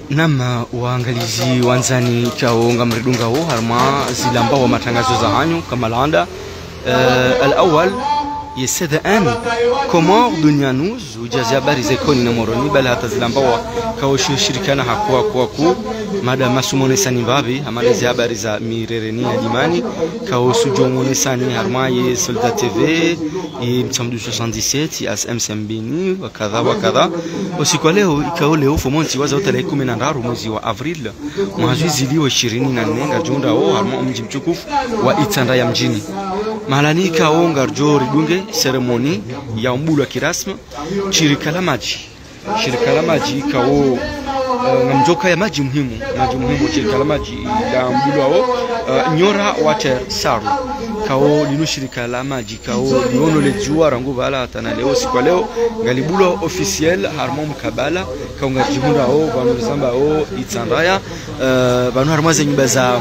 Nama waangalizi wanzani kaonga mridunga ho harma zilamba wa matangazo za hanyu kama landa al-awwal يسد آن كمار دنيا نوز وجازي بارز كوني نمرني بل هذا زلمبوا كوش شركنا حقوا كو ماذا ما سمونه سني بابي هما زي بارز ميررني ديماني كوش جومونه سني هرماي سلطة تي يمسم 277 اس ام سم بيني وكذا وكذا وسيكوله كوله فمونتي وزاو تلاقيكم من نهار mwezi wa Avril mwezi ziliwa 24 junda ho harma mji mtukufu wa Itsanda ya mjini mahalani kaonga rjori dunge seremoni ya mbulu kirasmi shirika la maji kao ngamjoka ya maji muhimu shirika la maji la mbulu wao Nyora Water Saru kao lino shirika la maji kao liono lejua rangu bala tana leo siku leo ngalibulo officiel harmon mkabala kao ngajihunda wao banu zamba wao Itsandaya banu harmaze nyumba za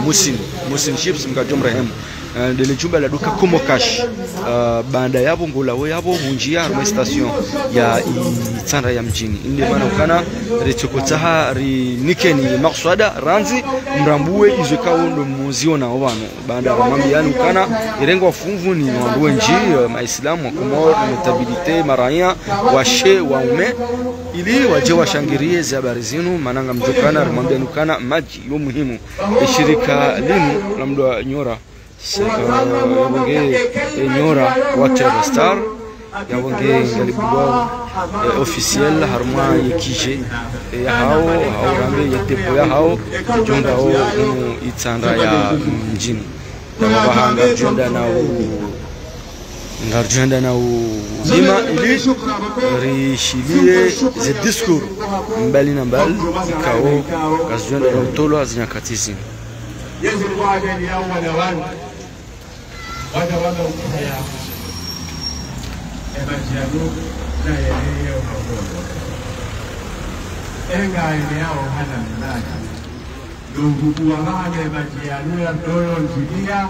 Musin Ships mkajomrehemu dele chumba la duka Komo Cash banda yabo ngola we yabo hunjia harma station ya Itsanda ya mjini inde maana ukana rechokotaha ri nikeni makswada ranzi mrambue izwekao ndo muziona wano banda mambi yani ukana irengo funvu ni wanduwe nji maislamu wa Komoro notabilite maraya washe waume ili waje washangirie za habari zenu mananga mjokana rumambia nukana maji yo muhimu shirika linu la mdo wa Nyora yabonge Nyora Water Star yabonge ngalibwa officiel harma yekije hao rambe yetepo ya hao jonda ho Itsanda ya mjini bahanga ngarjenda na lima ili rishilie ze discours mbali na mbali kao kazjenda na utolo azinyakatizi يجب واجد أول وان وكيا إبجانو لا يليه وحوله إنك إنياه هذا الناس لو هو إبجانو يدورون جديا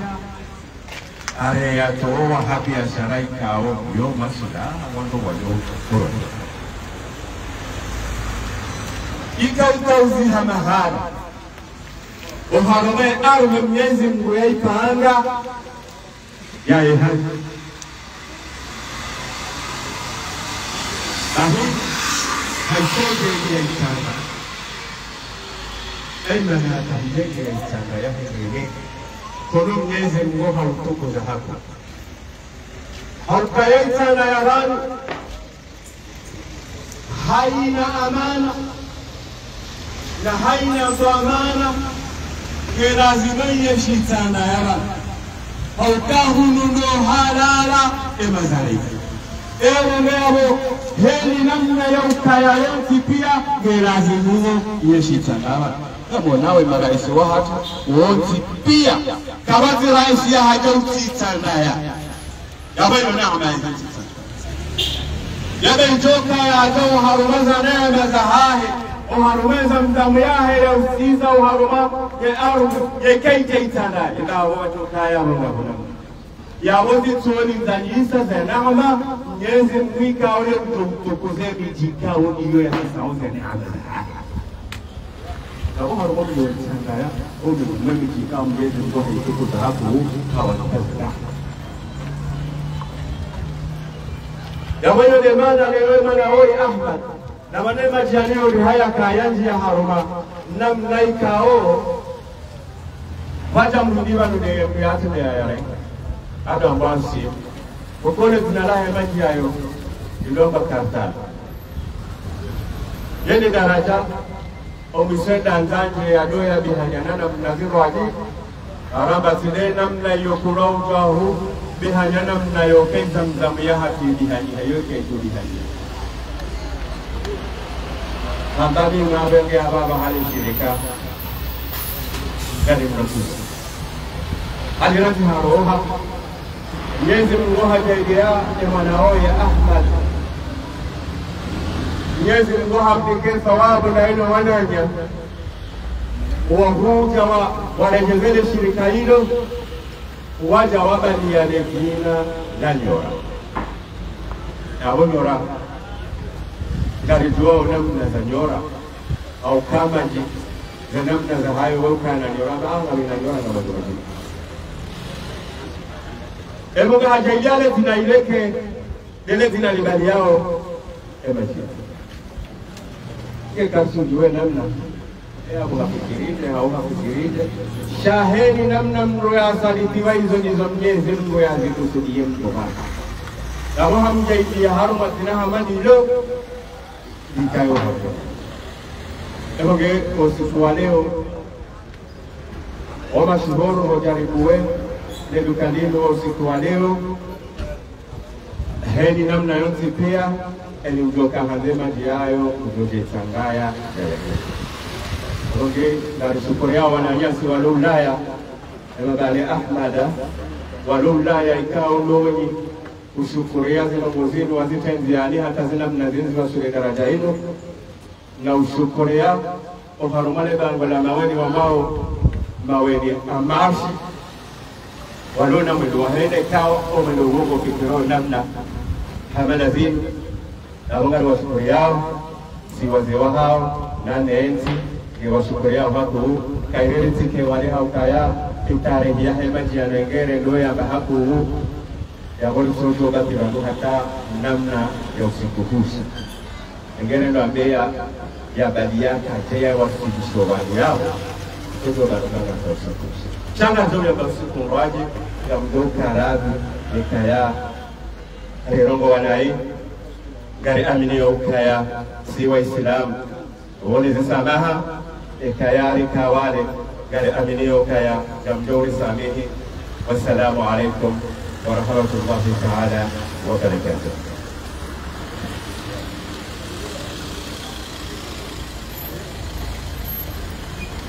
أريا تو وحبي أسرائيل أو يوم مسلا وانو ويوم كورن إكاو توزيها مهار وهرمي أرم Mwenyezi Mungu yaipanga ya ehadi ahi haitoke ya Itsanda aima na tahijeki ya Itsanda ya hekege kono Mwenyezi Mungu hautuko za hapa hauka ya Itsanda ya rani haina amana na haina dhamana lazima yeshitana yara hautahununo halala emazalika ewo heli namna ya ukaya yoti pia lazima yeshitana yara kama nawe maraisi wa hatu wonti pia kabati raisi ya hajautitana ya yabayo neema hizi yabenjoka ya jaw harumaza neema za hahi uharumeza mdamu yahe ya usiza uharuma ya aru ya keite Itsanda ila watu kaya huna ya wote tuoni mzanyisa za neema Mwenyezi Mungu aone mtukuze bijika hiyo ya sauze neema na uharuma wa Itsanda ya ule bijika Mwenyezi Mungu haitukuza hapo hawataka ya wewe demanda leo mana hoi Ahmad na manema janio lihaya kayanji ya haruma namna ikao wacha mrudiwa nudege kuyati na yare hado ambansi kukone tunalahe maji yayo ilomba kartana yeni daraja omisenda nzanje ya doya bihanyanana mnaziru wadi araba sile namna yokurauja hu bihanyana mna yokeza mzamu ya haki bihanya yoke ito bihanya Nanti ngaben ke apa hal shirika kali mrasus aliran haroha Mwenyezi Mungu hajaidia emanao ya Ahmad Mwenyezi Mungu hamdike thawabu na ino wananya wahuja warejezele shirika hilo waja wabali ya nekina la Nyora abo nyora gari duo namna za nyora au kama ji za namna za hayo wewe kana nyora banga bila nyora na watu wengine ebo ga hajaiale zinaileke dele zinalibali yao emaji ke kasujue namna hapo hafikirije au hafikirije shaheni namna mroya salitiwa hizo ndizo mjezi mroya zikusudie mtokana kama hamjaitia haruma zina hamadi lo dikayo hapo ebo ge usiku wa leo oma shuhuru hojaribuwe ledukalilo usiku wa leo heni namna yonsi pia eli ujoka hazema jiayo ujoke changaya oke dari syukur yao wananyasi walau Ulaya ema bale Ahmada walau Ulaya ikao lonyi ushukuria zina muzinu wazitenziani hata zina mnazinzi wa sure daraja ino na ushukuria oharumale bango la maweni wa mao maweni amashi walona mwendo wahende kao o mwendo uongo kikiro namna hamana zinu na wangari wa shukuri yao si wazewa hao nane enzi kiwashukuria wako kaireli tike wale hao kaya itarehi ya hemaji ya nengere loya bahaku ya wali soto bati rangu hata namna ya usikuhusu nengere ndo ambea ya badia katea wasikuhusu wangu yao kuzo barumanga kwa usikuhusu changa zuri ya basuku mwaji ya mdoka radhi nikaya rirongo wanai gari amini ya ukaya siwa Islamu uone zisamaha ikayari kawale gari amini ya ukaya ya mdori samihi wassalamu alaikum wa rahmatullahi ta'ala wa barakatuh.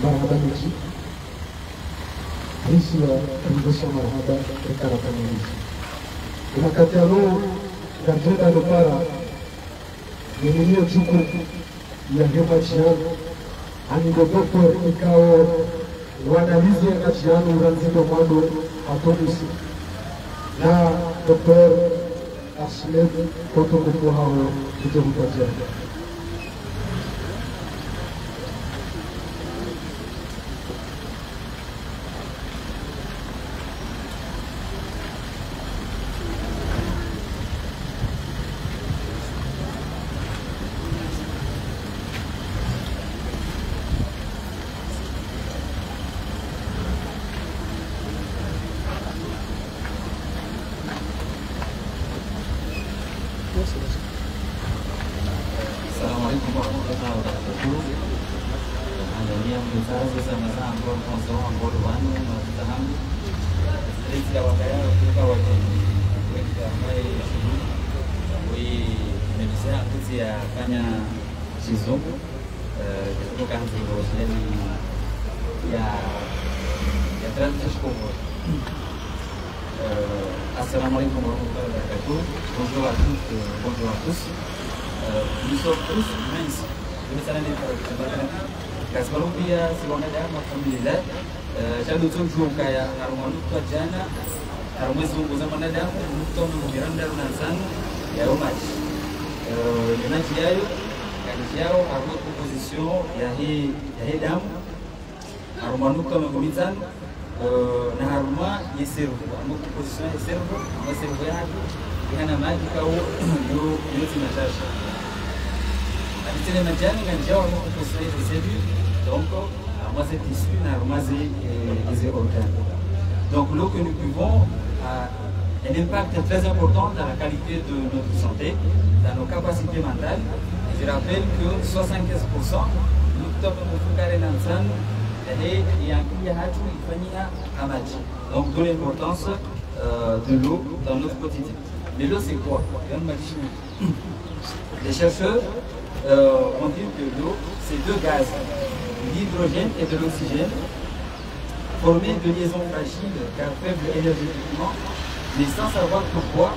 Marhaba nchi Risi ya Kondosha marhaba Rekara Kamarisi Wakati alo Gajenda Lupara Nilinio chuku ya hema chiano Anigo doktor ikao Wadalizi ya chiano uranzido mwado Atomisi na doktor Ashled Koto mkuu hao Kuto mkajia Assalamualaikum warahmatullahi wabarakatuh. Angalia mzazi sana sana kwa mwanzo ambao wanu na fahamu. Sisi wakaya kwa wageni wengi ambao nimesema kazi ya fanya kizungu kutoka nchini Australia ya transition. Assalamualaikum warahmatullahi wabarakatuh. Bonjour à toutes, bonjour à tous. Nous sommes tous immenses. Nous sommes kazi pia si wanadamu familia chadu tunju kaya harumanu kwa jana harumezi za wanadamu mtono miranda na sana ya umaji ninaji yayo kazi yao hapo composition ya hii damu harumanu kama kumitana na haruma yeseru hapo composition yeseru na yeseru yake yana maji kao yote matasha c'est les médias qui ont construit des cellules, donc moi c'est tissu, moi c'est organes. Donc l'eau que nous buvons a un impact très important dans la qualité de notre santé, dans nos capacités mentales. Et je rappelle que 75% nous sommes donc d'où l'importance de l'eau dans notre quotidien. Mais l'eau c'est quoi? Les chercheurs on dit que l'eau, c'est deux gaz, l'hydrogène et de l'oxygène, formés de liaisons fragiles car faibles énergétiquement, mais sans savoir pourquoi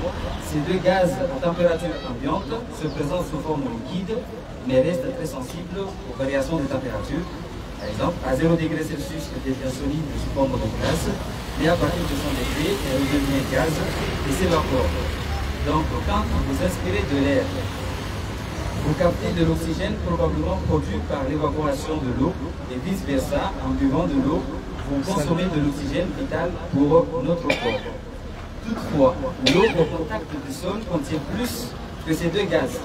ces deux gaz à température ambiante se présentent sous forme liquide, mais restent très sensibles aux variations de température. Par exemple, à 0 degré Celsius, elle devient solide sous forme de glace, mais à partir de 100 degrés, elle redevient gaz et s'évapore. Donc quand vous inspirez de l'air, vous captez de l'oxygène probablement produit par l'évaporation de l'eau et vice-versa, en buvant de l'eau, vous consommez de l'oxygène vital pour notre corps. Toutefois, l'eau au contact du sol contient plus que ces deux gaz.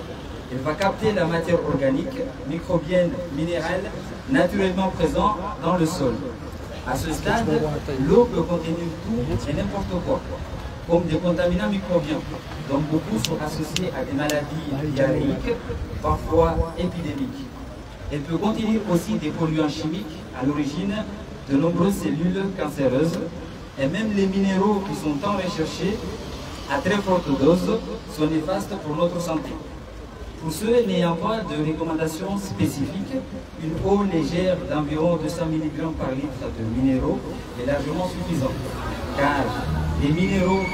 Elle va capter la matière organique, microbienne, minérale, naturellement présente dans le sol. À ce stade, l'eau peut contenir tout et n'importe quoi, comme des contaminants microbiens, dont beaucoup sont associés à des maladies diarrhéiques, parfois épidémiques. Elle peut contenir aussi des polluants chimiques à l'origine de nombreuses cellules cancéreuses, et même les minéraux qui sont tant recherchés à très forte dose sont néfastes pour notre santé. Pour ceux n'ayant pas de recommandations spécifiques, une eau légère d'environ 200 mg par litre de minéraux est largement suffisante, car les minéraux,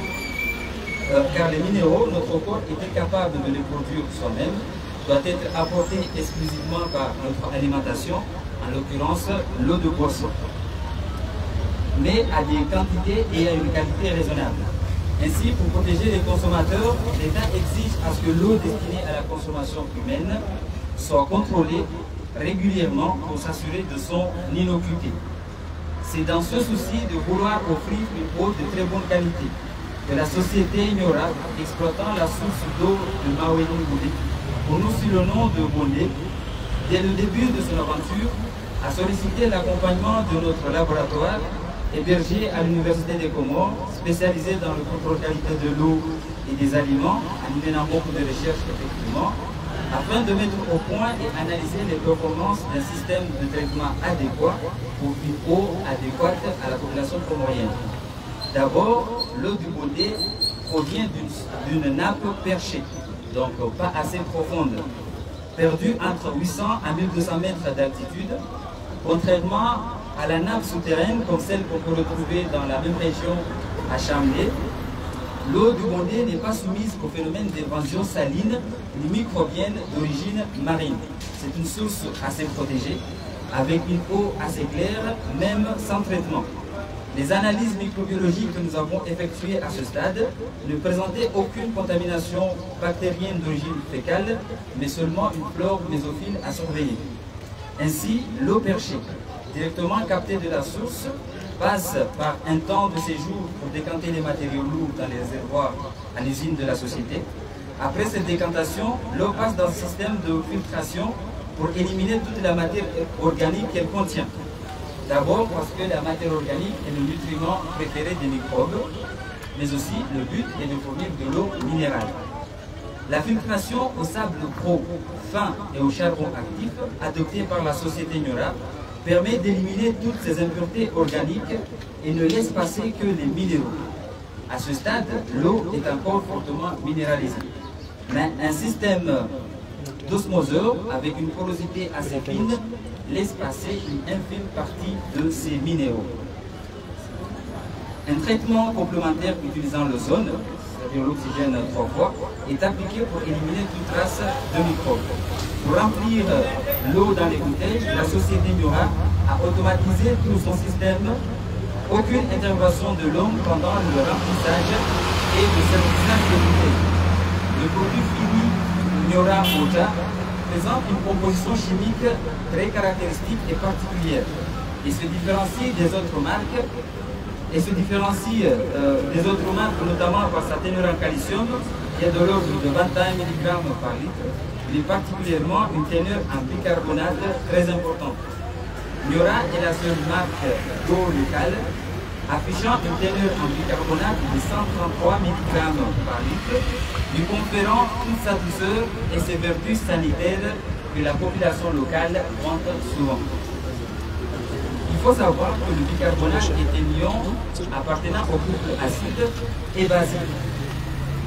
notre corps est incapable de les produire soi-même, doit être apporté exclusivement par notre alimentation, en l'occurrence l'eau de boisson, mais à des quantités et à une qualité raisonnable. Ainsi, pour protéger les consommateurs, l'État exige à ce que l'eau destinée à la consommation humaine soit contrôlée régulièrement pour s'assurer de son innocuité. C'est dans ce souci de vouloir offrir une eau de très bonne qualité que la société Nyora, exploitant la source d'eau de Maweni-Boudé, prononcé le nom de Bondé, dès le début de son aventure, a sollicité l'accompagnement de notre laboratoire hébergé à l'Université des Comores, spécialisé dans le contrôle qualité de l'eau et des aliments, en menant beaucoup de recherches effectivement, afin de mettre au point et analyser les performances d'un système de traitement adéquat pour une eau adéquate à la population comorienne. D'abord, l'eau du Bondé provient d'une nappe perchée, donc pas assez profonde, perdue entre 800 à 1200 mètres d'altitude, contrairement à la nappe souterraine comme celle qu'on peut retrouver dans la même région à Chamlé. L'eau du Bondé n'est pas soumise au phénomène d'évasion saline ni microbienne d'origine marine. C'est une source assez protégée, avec une eau assez claire, même sans traitement. Les analyses microbiologiques que nous avons effectuées à ce stade ne présentaient aucune contamination bactérienne d'origine fécale, mais seulement une flore mésophile à surveiller. Ainsi, l'eau perchée, directement captée de la source, passe par un temps de séjour pour décanter les matériaux lourds dans les réservoirs à l'usine de la société. Après cette décantation, l'eau passe dans un système de filtration pour éliminer toute la matière organique qu'elle contient. D'abord parce que la matière organique est le nutriment préféré des microbes, mais aussi le but est de fournir de l'eau minérale. La filtration au sable pro, fin et au charbon actif, adoptée par la société Nyora, permet d'éliminer toutes ces impuretés organiques et ne laisse passer que les minéraux. À ce stade, l'eau est encore fortement minéralisée. Mais un système d'osmoseur avec une porosité assez fine laisse passer une infime partie de ces minéraux. Un traitement complémentaire utilisant l'ozone, c'est-à-dire l'oxygène 3 fois, est appliqué pour éliminer toute trace de microbes. Pour remplir l'eau dans les bouteilles, la société Nyora a automatisé tout son système. Aucune intervention de l'homme pendant le remplissage et le servicage des bouteilles. Le produit fini Nyora Moja présente une composition chimique très caractéristique et particulière. Il se différencie des autres marques notamment par sa teneur en calcium qui est de l'ordre de 21 mg par litre, mais particulièrement une teneur en bicarbonate très importante. Nyora est la seule marque d'eau locale affichant une teneur en bicarbonate de 133 mg par litre, lui conférant toute sa douceur et ses vertus sanitaires que la population locale vante souvent. Il faut savoir que le bicarbonate est un ion appartenant au couple acide et basique.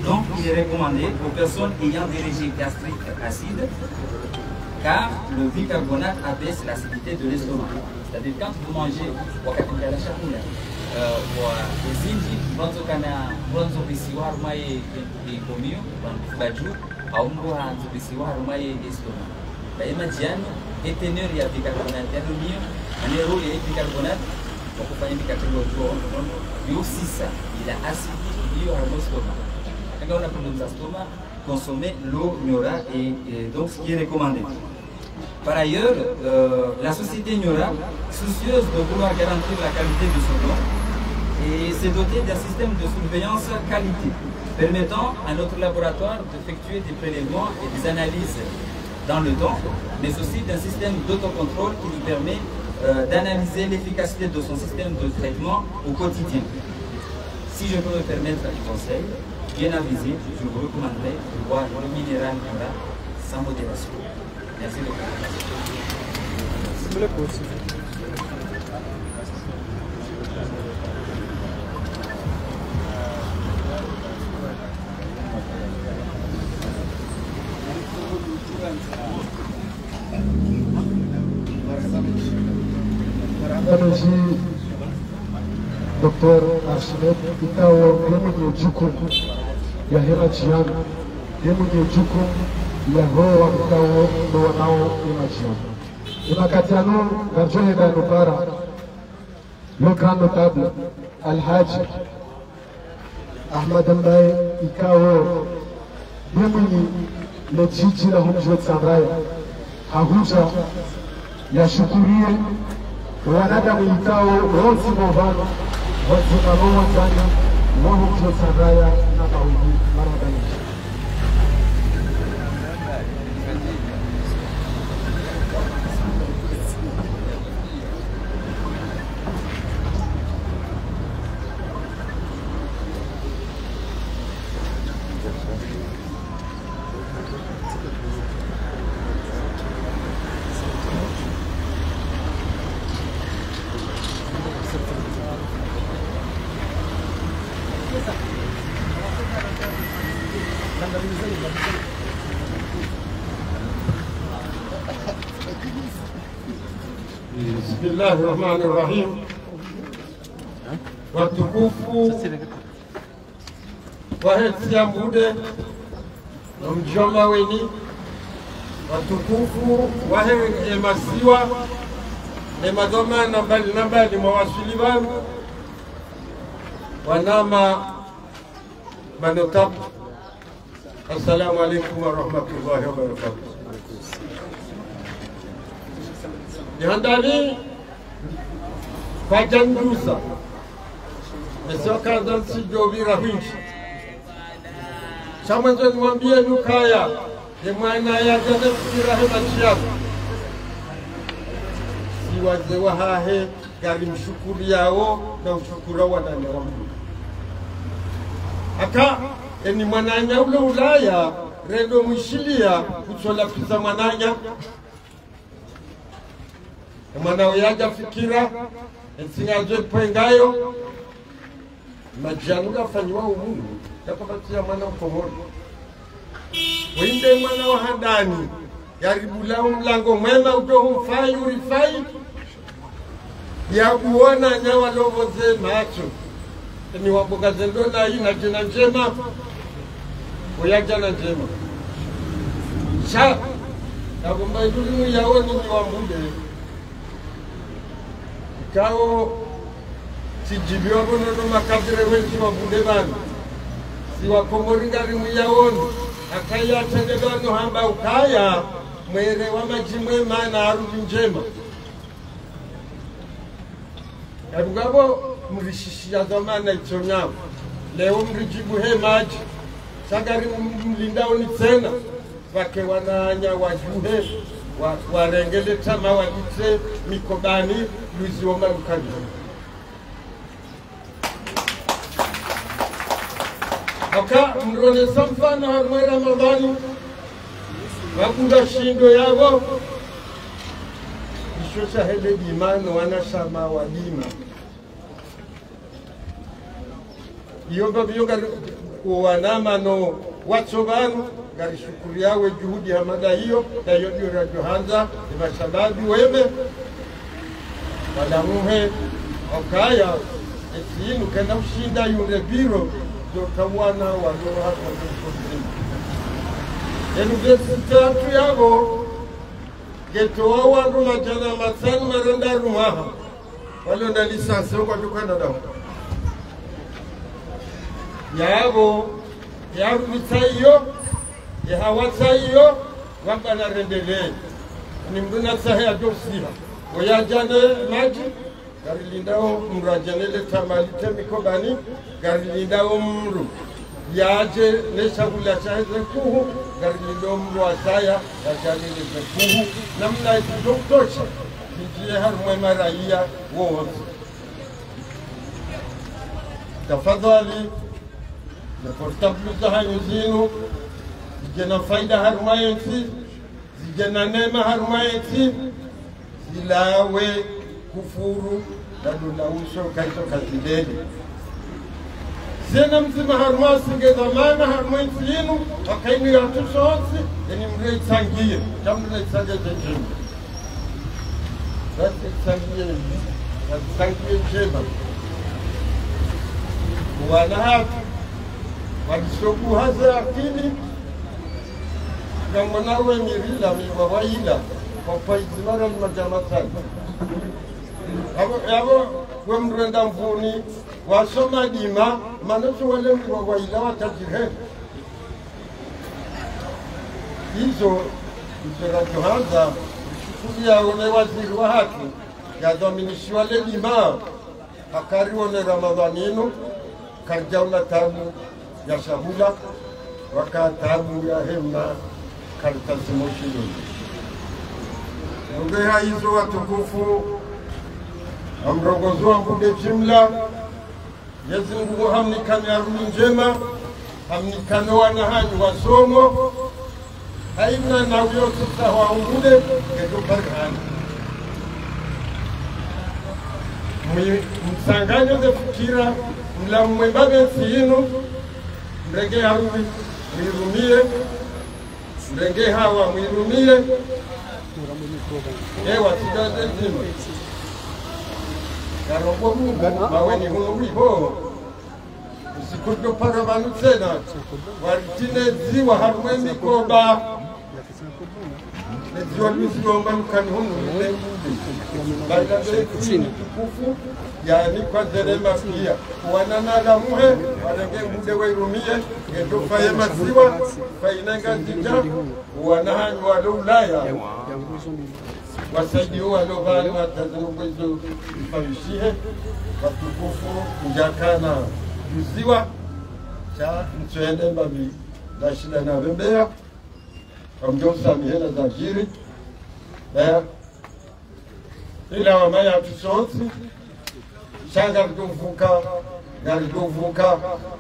Donc il est recommandé aux personnes ayant des régimes gastriques acides, car le bicarbonate abaisse l'acidité de l'estomac. C'est-à-dire quand vous mangez ezinji mwanzo kana mwanzo bisiwa harumaye ikomio baju au mbo hanzo bisiwa harumaye estoma baima jiani eteneur ya bicarbonate ya lumio anero ya bicarbonate kwa kufanya bicarbonate yo sisa ila asidi hiyo harumostoma quand on a problème d'estomac, consommer l'eau Niora et donc ce qui est recommandé. Par ailleurs, la société Niora, soucieuse de vouloir garantir la qualité de son eau, s'est dotée d'un système de surveillance qualité, permettant à notre laboratoire d'effectuer des prélèvements et des analyses dans le temps, mais aussi d'un système d'autocontrôle qui nous permet d'analyser l'efficacité de son système de traitement au quotidien. Si je peux me permettre un conseil, bien avisé, je vous recommanderais de boire le minéral Niora sans modération. Merci de votre attention. Merci, Dr. Archimed Ikawo, mwenye jukumu ya hela jiani, mwenye jukumu ya roho Ikawo ndo wanao hela jiani. Imakatiano garjohe da nubara, le grand notable Alhaji Ahmad Mbaye Ikawo, mwenye le jiji la humjwe Sanraya, hahuja ya shukurie wanadamu itao wote movano wasimamo sana wao Sanraya na maudi maradani. Bismillahirrahmanirrahim. Watukufu wahetsia mbude na mjoma weni, watukufu wahe emasiwa emadoma na mbali mawasili wangu wanama manotabu. Assalamu alaikum wa rahmatullahi wa barakatuh. Nihandani Fajandusa Mesoka zansi jovira hinchi Chamanzo nwambie nukaya Yemwana ya jane fikira hema chiyabu Siwaze wahahe gari mshukuri yao na ushukura wadanya wa mbu Aka eni mwananya ule ulaya Rendo mwishilia kuchola pisa mwananya Mwana uyaja fikira Nsingaje pengayo Majanuga fanyiwa umungu Tapapatia mwana ukomori Winde mwana wa handani Yaribula umlango mwema udohu mfai urifai Ya kuona nyawa lovoze macho Ni waboga zendola ina jina njema Uyaja na njema Sha Nagomba idulimu yaoni ni wambude Kao sijibiwa bono makabire wenzi wa budebani siwa komoringa rimu yaoni akaya tendebano hamba ukaya mwere wa majimwe mana arudi njema Yarugabo mrishishia zamana ichonyamu leo mrijibu he maji sagari mlindao ni tena wake wananya wajuhe warengele tama walitse mikobani luzi wa malukani Aka mrone samfana harumwe Ramadhani Wakuda shindo yabo Ishosha hele dimano wanashama walima Iyoba biyonga uwanama no watsobanu Gari shukuri yawe juhudi hamada hiyo Na yodio Radio Hanza Imashababi weme Walamuhe Okaya Etiinu kena ushinda yunde biro Zotawana wano hapa Universitatu yabo Geto wawandu majana masani marenda rumaha Walo na lisansi kwa tukana damu Yabo yarudisaiyo yahawasaiyo wabana rendelee ni mduna sahe adosiha oyajane maji garilindao mrajanele tamalite mikobani garilindao mru yaje neshagula chaheze kuhu garilindao mru asaya yajanele kuhu namna itotosha kijie harumwe maraia wote. Tafadhali na portable za hayo zinu zijena faida harumayensi zijena nema harumayensi zilawe kufuru na dulauso kaito kazideli zena mzima harumasi ngezamana harumayensi yinu wakainu ya tusohosi yani mrei sangie jamdule sangie jejini sangie jeba wanahatu walisoku haza akili gamanawe mirila miwawaila kwa izimara ni majamatani yabo wemrenda mvuni wasoma dima manoso wale miwawaila watajihe hizo rajohaza kulia ule waziri wa haki ya dominishi wale dima akari wale ramadhaninu karjaula tabu ya shabula waka tabu ya hemna karitasi moshinu ngeha hizo watukufu amrongozo mbude jimla Mwenyezi Mungu hamnikane arudi njema hamnikane wanahanyi wasomo haina na uyote sawa ungude kedo barhani msanganyo de fikira mla mwebabe sinu mrenge harumi mwirumie mrenge hawa mwirumie ewa sigaze zima karongo mungu maweni hunu wiho usikuto para vanu tena waritine ziwa harume mikoba neziwa lusiomba lukani hunu mlemude baila zini tukufu yani kwa zerema pia wananala muhe warenge mude wairumie geto faye maziwa fainanga zija wanahanyi walo ulaya wasaidi walo vali watazunguzo ifamishihe watukufu njakana yuziwa cha mtuende mbabi na shida na vembea wamjosa mihela za jiri ila wamaya tusonsi shanga kuvuka gari kuvuka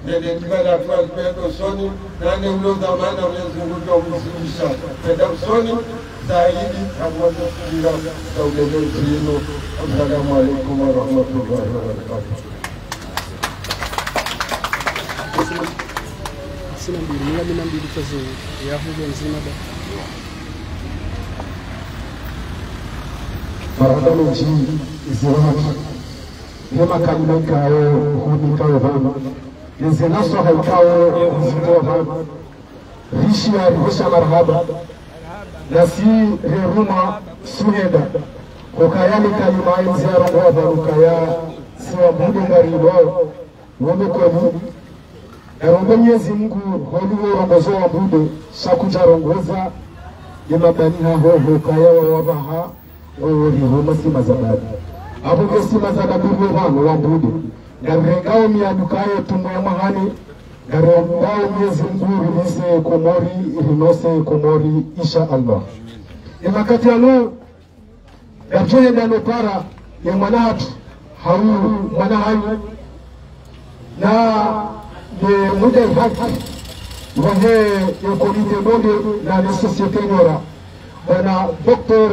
nele dimala tu alipendo soni nane ulo zamana ulezunguka umzidisha penda soni zaidi hamweza kujira saudelo zino. Assalamu alaikum wa rahmatullahi wa barakatuh. Sina mbili kazi ya huyo nzima da farada meji izirahati Nema kamila kao huni kao vama Nizinaso haikao zito vama Rishi ya risha marhaba Nasi heruma suheda Kokayani kalimai ziara mwaba Nukaya siwa mbudu ngaribo Wome kwemu Erombe Mwenyezi Mungu holiwe rongozo wa mbudu Shakuja rongoza Yemabani haho kaya wa wabaha Wori homa sima zabadi Abu kesima za nabiru wano wambude Garengao miadukaye tumwe mahani Garengao Mwenyezi Mungu rilise komori Rinose komori insha Allah Imakati anu Garjoye ndano para Ya manahatu Hawu manahayu Na Ye muda haki Wahe ya komite monde Na le societe nyora Wana Dr.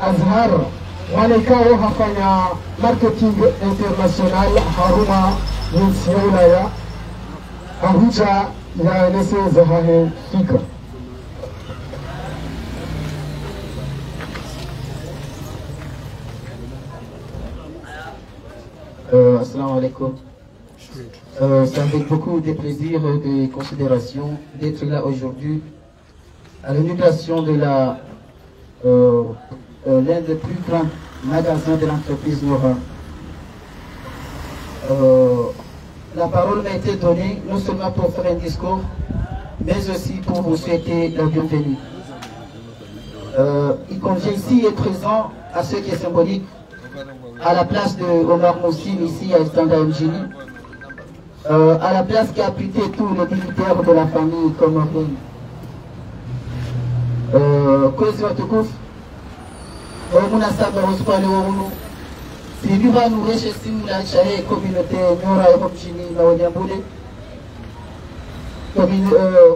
Azhar Malikao hafanya marketing international haruma yinsiya ya Ahuja ya nese zahahe fika Assalamu alaikum. C'est avec beaucoup de plaisir et de considération d'être là aujourd'hui à l'inauguration de la l'un des plus grands magasins de l'entreprise Nora. la parole m'a été donnée non seulement pour faire un discours, mais aussi pour vous souhaiter la bienvenue. Il convient ici et présent à ce qui est symbolique, à la place de Omar Moussine ici à Estanda Mjini, à la place qui a abrité tous les militaires de la famille comorienne. Kwezi watukufu munasaba hospitali wonu sibiva nureshe simu la shahe communauté Nyora ya mjini na Wanyambule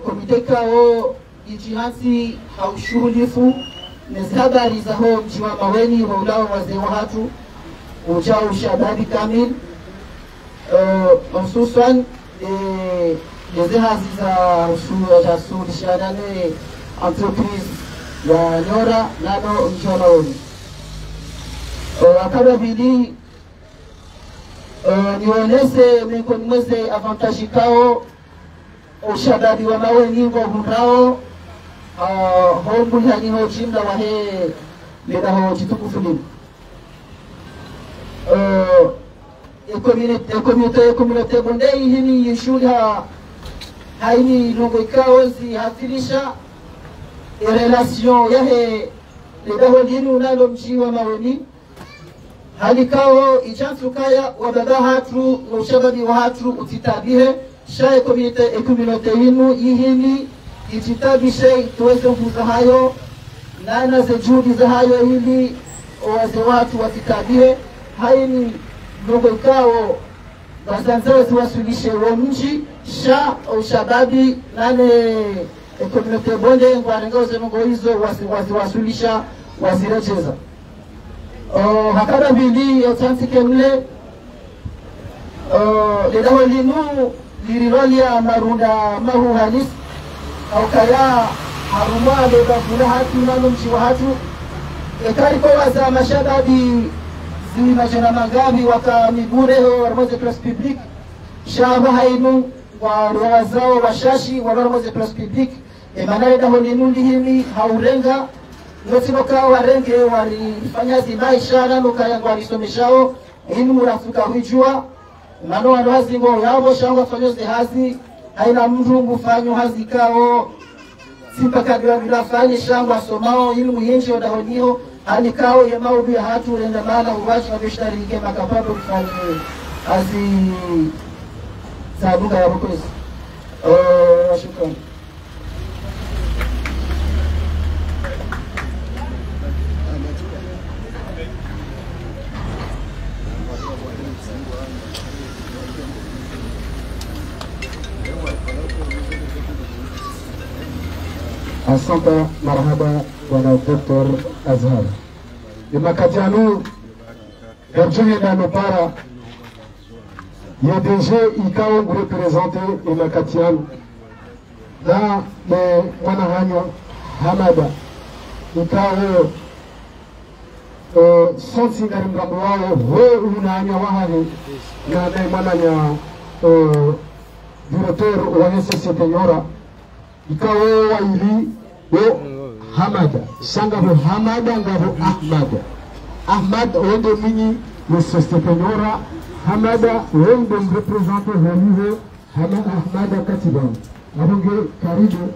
komite kao ijihansi haushughulifu na habari za ho mji wa Maweni wa ulao wazee wa hatu ujao shababi kamil hususan les hazi za suluhishanane entreprise ya Nyora nado mji wa Maweni. Akaba vili nionyeshe miongoni mweze avantage kao ushababi wa Maweni ngo hunao hombu yani ho jimla wa he leda ho jitukufu lini communauté bonde hini yishuli haini longo ikao zi hafilisha relation yahe leda ho lini unalo mji wa Maweni halikao ichansukaya wababa hatu na ushababi wa hatu utitabihe shaye communauté hinu ihini ijitabishe tuweze mfuza hayo na ze juhudi za hayo ili waze watu watikabie haini ndogo ikao wazanzao ziwasulishe wa mji sha ushababi nane communauté bonde ngwarengao zenongo hizo wasiwasulisha wazirecheza. Hakada vili yotansike mle ledaho linu lirirolia marunda mahu halisi au kaya harumwa leba kula hatu nano mchi wa hatu ekari kwa waza mashababi zi majana magabi waka migure ho warmoze place publique shaba hainu wazao washashi warmoze place publique emanale daho linu lihimi haurenga notinoka warenge walifanya zimaisha nano kaya walisomeshao inu murafuka hujua mano wano hazi ngo yabo shangwa fanyoze hazi haina mtu ngufanyo hazi kao simpaka bila fanye shangwa somao ilmu yenje odahoniho hali kao ya maudu ya hatu renda mala uwachi na bishtari ike makapato kufanye hazi sabuka ya bukwezi. Shukrani. Asante marhaba bwana Dr. Azhar. Imakatianu Berjene na Nopara YDG ikao represente Imakatianu na mwanahanyo Hamada ikao sonsi ngari mgambo wao ho unanya wahari na mwananya directeur wa société Nyora ikawo waili wo Hamada sangabo Hamada ngabo Ahmad wende minyi le société Nyora Hamada wende représente au niveau Hamada Katiban abonge karibu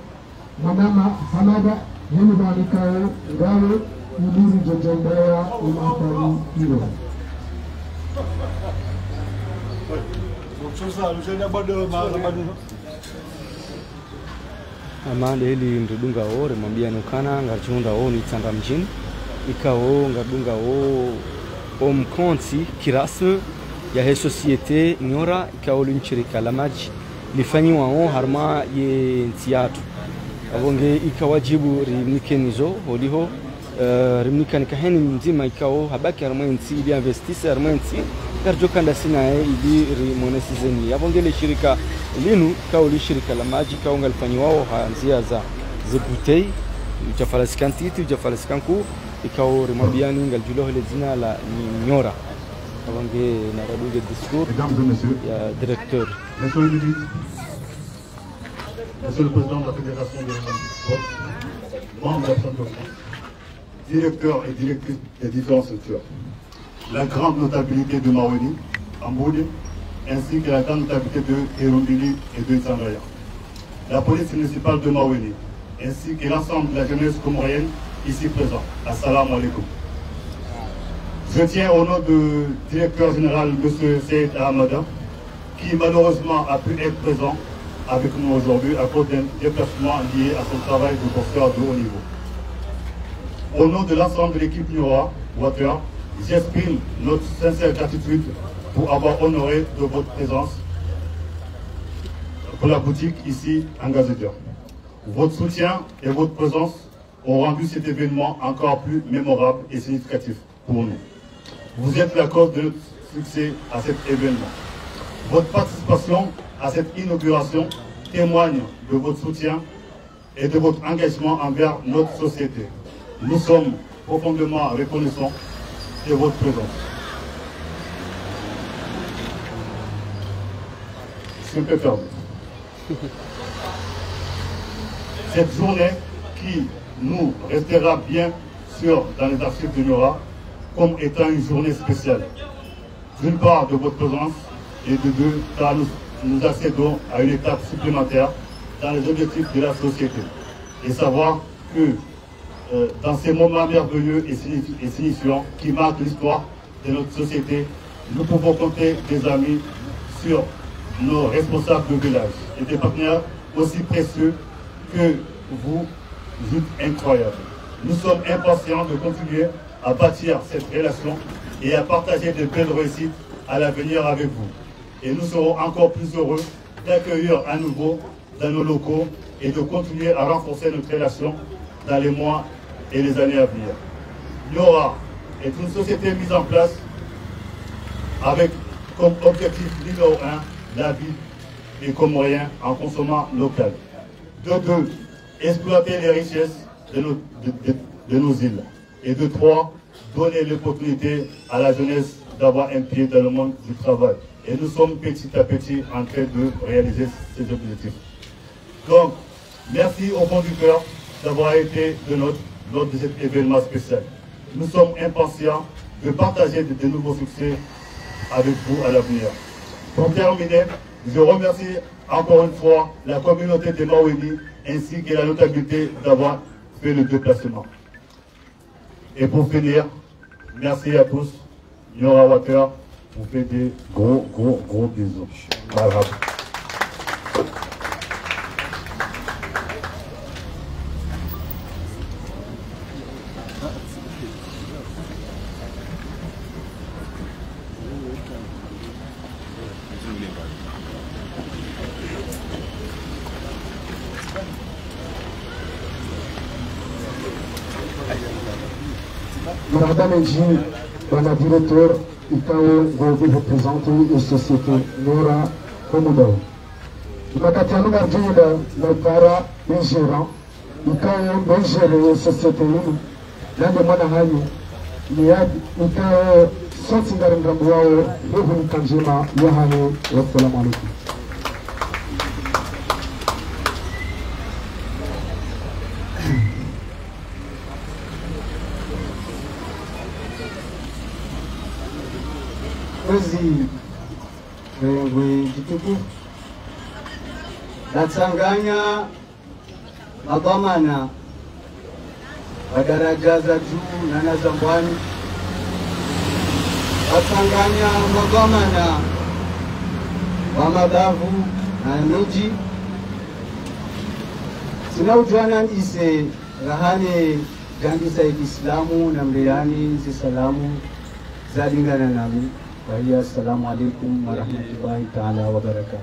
manama Hamada yenu bali kawo ngawo uliri jojembea umafari hiyo. Amande hili mridunga ore mwambia nukana ngarchunda o ni tsanga mjini ikao ngadunga o mkonti kirasme ya he societe Nyora ikao linchirika la maji lifanyiwa o harma ye ntiatu abonge ikawajibu rimnikenizo holiho rimnikani kaheni mzima ikao habaki harma nti ili investise harma nti garjoka ndasina ili rimonesi abonge le shirika linu kauli shirika la maji kaunga lifanyiwao hanzia za zebutei ujafalasikan titi ujafalasikan ku ikao rimambiani ngaljulo hele zina la Nyora abonge na raduge discours ya directeur. Monsieur le Président de la Fédération des femmes, membre de la Fédération, directeur et directrice des différentes structures, la grande notabilité de Maweni, Ambode, ainsi que la grande notabilité de Erombili et de Itsangaya. La police municipale de Maweni, ainsi que l'ensemble de la jeunesse comorienne ici présent. Assalamu alaikum. Je tiens au nom du directeur général, M. Seyd Ahmada, qui malheureusement a pu être présent avec nous aujourd'hui à cause d'un déplacement lié à son travail de boxeur de haut niveau. Au nom de l'ensemble de l'équipe Niora Water, j'exprime notre sincère gratitude pour avoir honoré de votre présence pour la boutique ici en Gazédia. Votre soutien et votre présence ont rendu cet événement encore plus mémorable et significatif pour nous. Vous êtes la cause de notre succès à cet événement. Votre participation à cette inauguration témoigne de votre soutien et de votre engagement envers notre société. Nous sommes profondément reconnaissants de votre présence. Je peux faire. Cette journée qui nous restera bien sûr dans les archives de Niora comme étant une journée spéciale. D'une part de votre présence et de deux, car nous accédons à une étape supplémentaire dans les objectifs de la société. Et savoir que dans ces moments merveilleux et signifiants qui marquent l'histoire de notre société, nous pouvons compter des amis sur nos responsables de village et des partenaires aussi précieux que vous êtes incroyables. Nous sommes impatients de continuer à bâtir cette relation et à partager de belles réussites à l'avenir avec vous. Et nous serons encore plus heureux d'accueillir à nouveau dans nos locaux et de continuer à renforcer notre relation dans les mois et les années à venir. Niora est une société mise en place avec comme objectif numéro 1 la vie des Comoriens en consommant local. De deux, exploiter les richesses de nos îles. Et de trois, donner l'opportunité à la jeunesse d'avoir un pied dans le monde du travail. Et nous sommes petit à petit en train de réaliser ces objectifs. Donc, merci au fond du cœur d'avoir été de notre lors de cet événement spécial. Nous sommes impatients de partager de nouveaux succès avec vous à l'avenir. Pour terminer, je remercie encore une fois la communauté de Maweni ainsi que la notabilité d'avoir fait le déplacement. Et pour finir, merci à tous. Niora Water vous fait des gros bisous. Bravo. Madame Nji, bwana directeur, ikawa ngozi représente une société Niora Komudao. Wakati anuga jida na para gérant, ikawa gérer une société hii. Nande mwana hayo ni ikawa soti ngari ngambo wao hebu mkanjima ya hayo. Wassalamu alaikum. Mwezi kitukufu nachanganya mabamana wa daraja za juu na za mbwani, nachanganya mabamana wa madavu na miji sinaujwana ise rahane jangisa Islamu na mleani zisalamu zalingana nami. Assalamu alaikum warahmatullahi ta'ala wabarakatuh.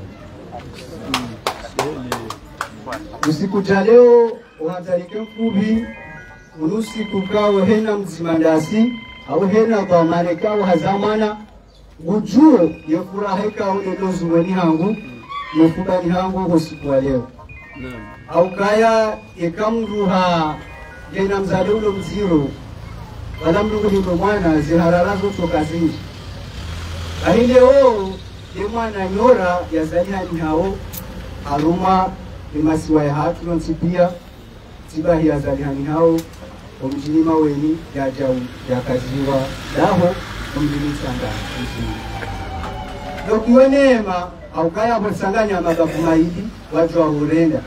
Usiku cha leo unatarike mfubi unusiku kawo hena mzimandasi au hena kwa marekawo hazamana gujuo yofuraheka ule lozuweni hangu yofubani hangu usiku wa leo au kaya yekamruha jena mzalulo mziro wala mlungu hindo mwana zihararazo tokazini Ari leo mwana Niora yazaliha ni hao haruma imasiwa ya hatu nonsipia tibahi yazaliha ni hao omjini Maweni ya jau ya kaziwa daho omjini sanga Dokiwe neema au kaya bosanganya mababu maidi watu wa urenda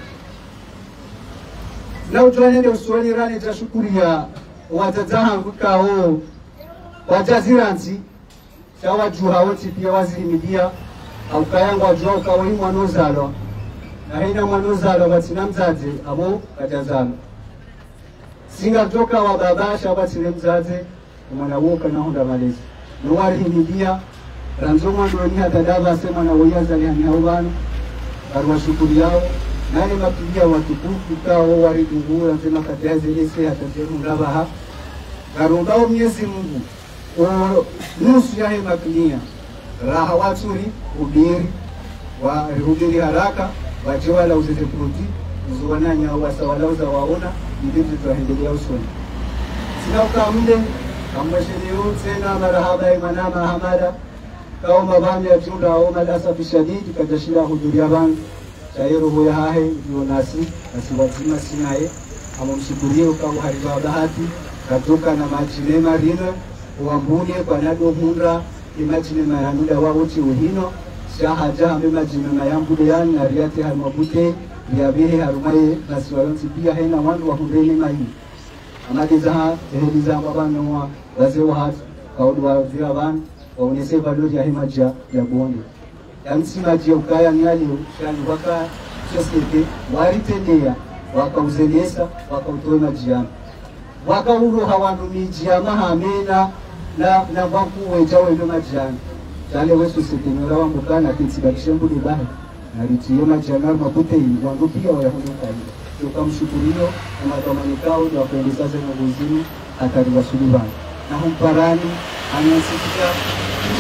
na ujwanende uswani rani tashukuria watazahangu kao wajaziranzi shawa juhawoti pia waziri midia au kayangu wajua ukawa hii mwanozalo na hina mwanozalo watina mzazi abo kajazalo singa toka wa babasha watile mzazi mwana woka na honda malezi nuwari himidia ranzoma ndoni hatadava sema na woyaza ni haubano barua shukuri yao nani mapigia watukufu kao wari dungura sema kataze ese hatasemu ndabaha garundao Mwenyezi Mungu o nusu ya hema kinia raha waturi ubiri wa rudiri haraka wachewa la uzete proti uzuwananya wasawalauza waona ndizo tuendelea usoni sina ukamde kamwesheleo tena marahaba imanama hamada kao mabani ya junda au madasa bishadidi kajashira huduria bangu chairo huya hahe yonasi nasiwazima sinaye amomshukurio kao hariba bahati katoka na majinema rino uambune kwa nado hunda imajinema ya muda wa uchi uhino shahaja hame majinema ya mbude yani na riate halmabute yabehe harumaye nasiwalonsi pia hena wandu wa hundene mahi amadiza ha eheliza mbabano wa waze wa hatu kaudu wa vira bani waonese valori ya himaja ya bonde ya msimaji ya ukaya nyalio shani waka sosete waritendea wakauzelesa wakautoe majiana waka uro hawanu mijiyama hamena na wangu wejawe ndo majani jale wesu setenora wambukana kitsidakishe mbuli bahe na ritiye majana mabute hii wangu pia wayahudu kani tuka mshukurio na matamanikao na wakuendesa zema guzini hatari wa sulibani na humparani anasikia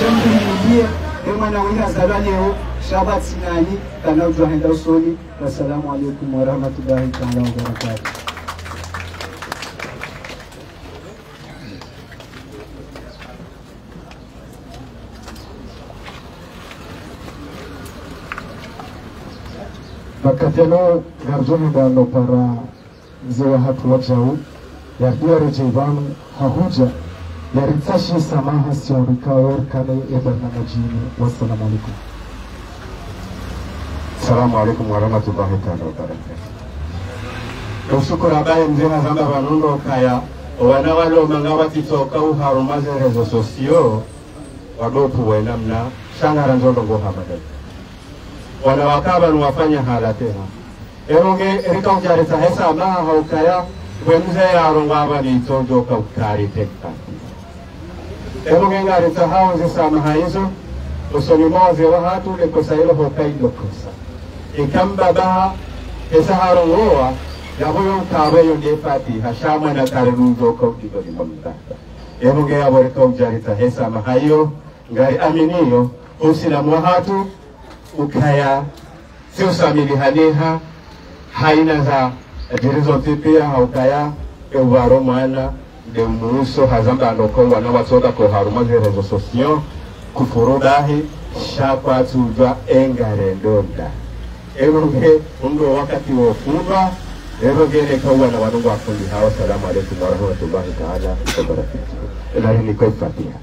jambu himudie ema na wina zala leo shabat sinani kana ujuahenda usoni. Wassalamu alaikum warahmatullahi ta'ala wabarakatuh. Bakateno garzoni dano para zewa hatu wajau ya hiya rejevanu hahuja ya ritashi samaha siorikawar kane ebarnamajini. Wassalamu alaikum. Assalamu alaikum warahmatullahi ta'ala wabarakatuh. Ushukuru abaye mzima zamba banundo kaya wana walo mangawati toka uharumaze rezo sosio wadopu wenamna shangara nzondo go hamadai wana wakaba nuwafanya hala tena eronge erika ujarita hesa maha haukaya wemze ya rongwaba ni itojo ka ukari tekta eronge ngarita hao zisa maha hizo usoni moze wa hatu lekosa ilo hokaido kosa ikamba baha hesa harongoa ya huyo ukawe yonde fati hashama na karenuzo ka ukido ni mamutata eronge ya warika ujarita hesa maha hiyo ngari aminiyo usilamu wa hatu ukaya sio samili haliha haina za dirizo tipia haukaya evaro mwana de muso hazamba ndoko wana watoka ko haruma rezo sosio kufurudahi shapa tujwa engare ndonda eroge undo wakati wa funga eroge ne kawa na wanungu wafundi hawa. Salamu alaykum wa rahmatullahi ta'ala wa barakatuh. Ila ni kwa Fatiha.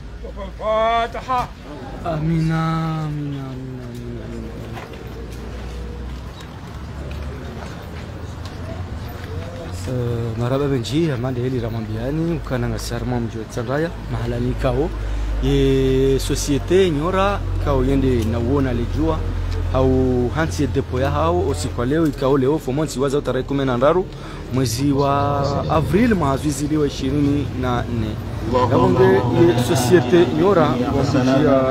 Fatiha. Amina amina. maraba benji amande heli ramambiani ukana ngasarma mjo tsaraya mahalani kao ye societe nyora kao yende na wona lejua au hansi depo ya hao osikwa leo ikao leo fomonsi waza tarehe 10 mwezi wa Avril maazwizili wa 24 Nabonge ye societe nyora wamjia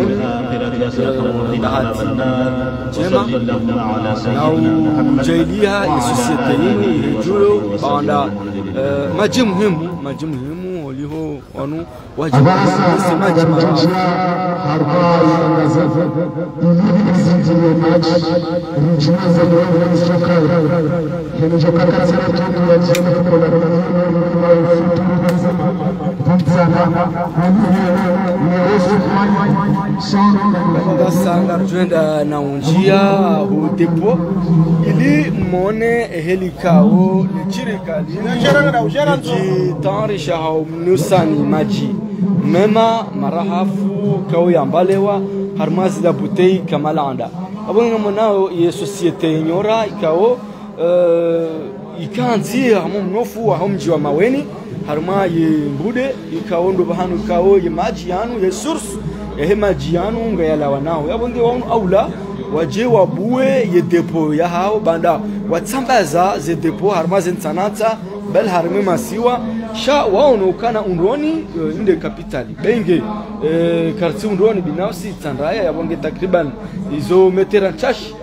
oni bahati jema na ujailia ye societe yini julo baanda maji muhimu waliho wanu wajibu semaji harba yangaza ilibizindile maji rijinaza mwenye soka hene joka katsana tundu ya jema kola Sanga twenda na unjia utepo ili mone helikao lichirika litarisha hao mnusani maji mema marahafu kao yambalewa harmazi la bouteille kamalanda abonga monao ye societe nyora ikao ikanzi hamo mnofu wa mji wa Maweni harma ye mbude ikao ndo bahanu ikao ye maji yanu ye source ye maji yanu ngayala wanao yabonde wanu aula waje wabue ye depo ya hao banda watsambaza ze depo harma zensanata bel harme masiwa sha waono kana unroni inde kapitali benge karti unroni binafsi Tsanraya yabonge takriban izo metera chash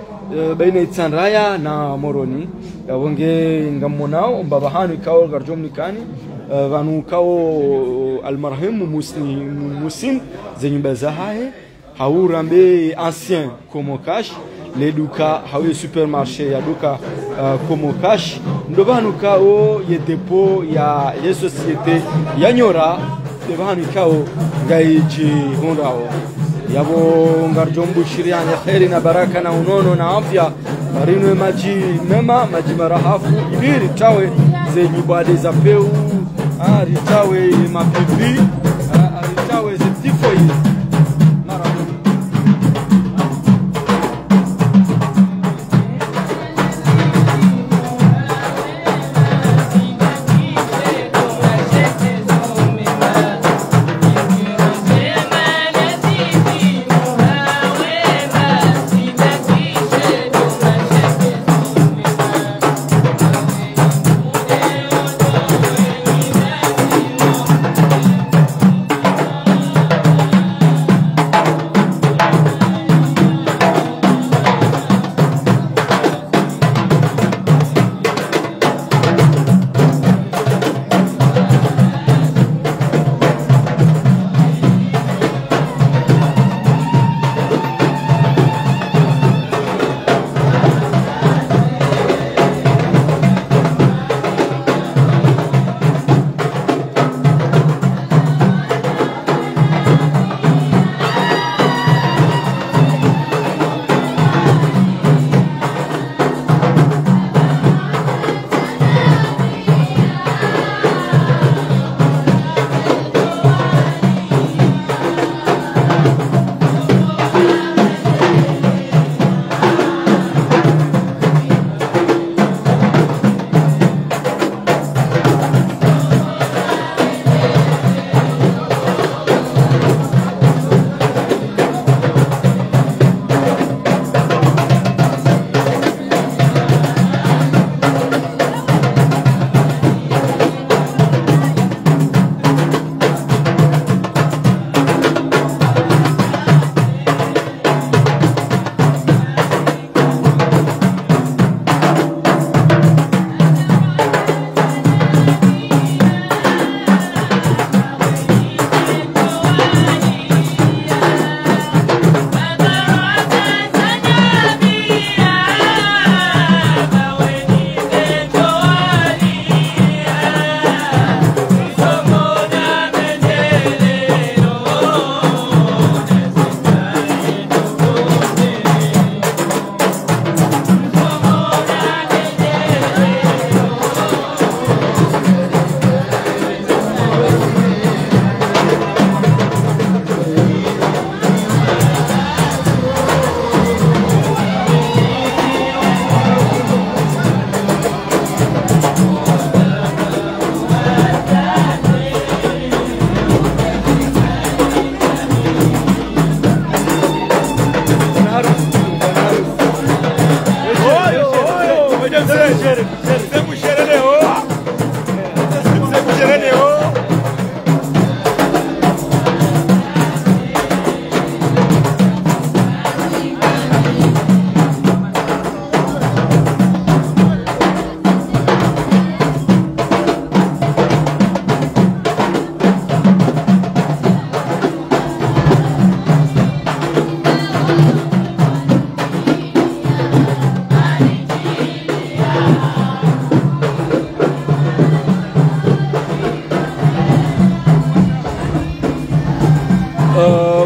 baina Tsanraya na Moroni yabonge ngamonao mbabahanu ikao garjomni kani vanu kao almarhum muslim zenyumba zahae haurambe ancien Komokash les duka hawe supermarché ya duka Komokash ndo banu kao ye depo ya ye société ya nyora de banu kao gaiji hondao yabo ngarjombu shirian ya khairi na baraka na unono na afya marino maji mema maji marahafu ibiri tawe zenye bade za peu ritawe mapipi ritawe zetifoi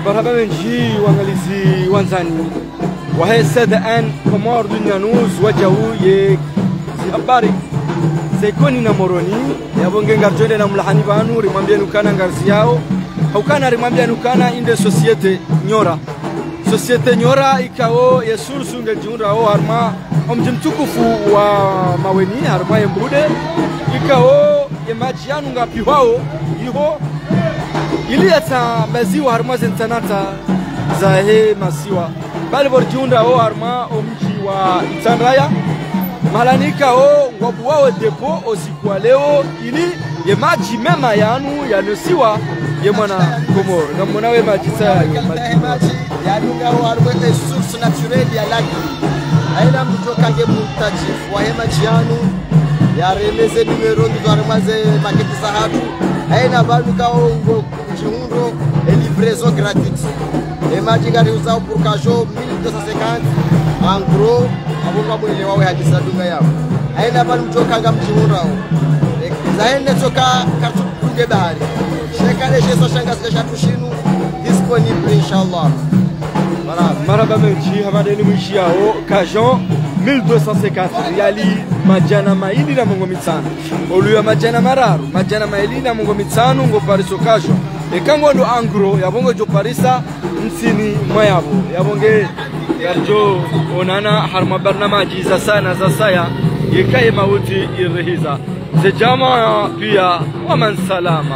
مرحبا بنجي وانجليزي وانزاني وهي السادة الآن كمار دنيا نوز وجهو يك أباري سيكوني نموروني يابونجي نغرجوني نملحاني بانو رمامبيا نوكانا نغرزياو أو كان رمامبيا نوكانا إن دي سوسيتي نيورا societe nyora ikao yesursu ngeljunda o harma omjimtukufu wa maweni harma yembude ikao yemajianu ngapi wao iho iliyata maziwa harma zentanata zahe masiwa bali borjunda o harma omji wa Itanraya malanika o wabu wao depo ozikwa leo ili yemaji mema yanu yanosiwa yemwana Komoro ngamona we majisa yemaji yanuga warwe source naturelle ya laki aina mtoka nge mutajifu wa hemaji yanu ya remeze numero ndarmaze maketi sahatu aina banuka ngo chihundo et livraison gratuite hemaji gari usao pour cajo 1250 en gros abunga mwele wawe hadisa dunga yao aina banu mtoka nga mchihundo zaende toka kartukunge bahari shekale sheso shanga sesha tushinu disponible inshallah. Maraba meji hamadeni mwishi yao Kajon 1250 yali majana maili na mungo mitano oluya majana mararu majana maili na mungo mitano ngo pariso Kajon ekango ndo angro yabongo jo parisa msini mayabo yabonge yarjo onana harma barnamaji za sana za saya yekaye mauti irhiza zejama pia wa man salama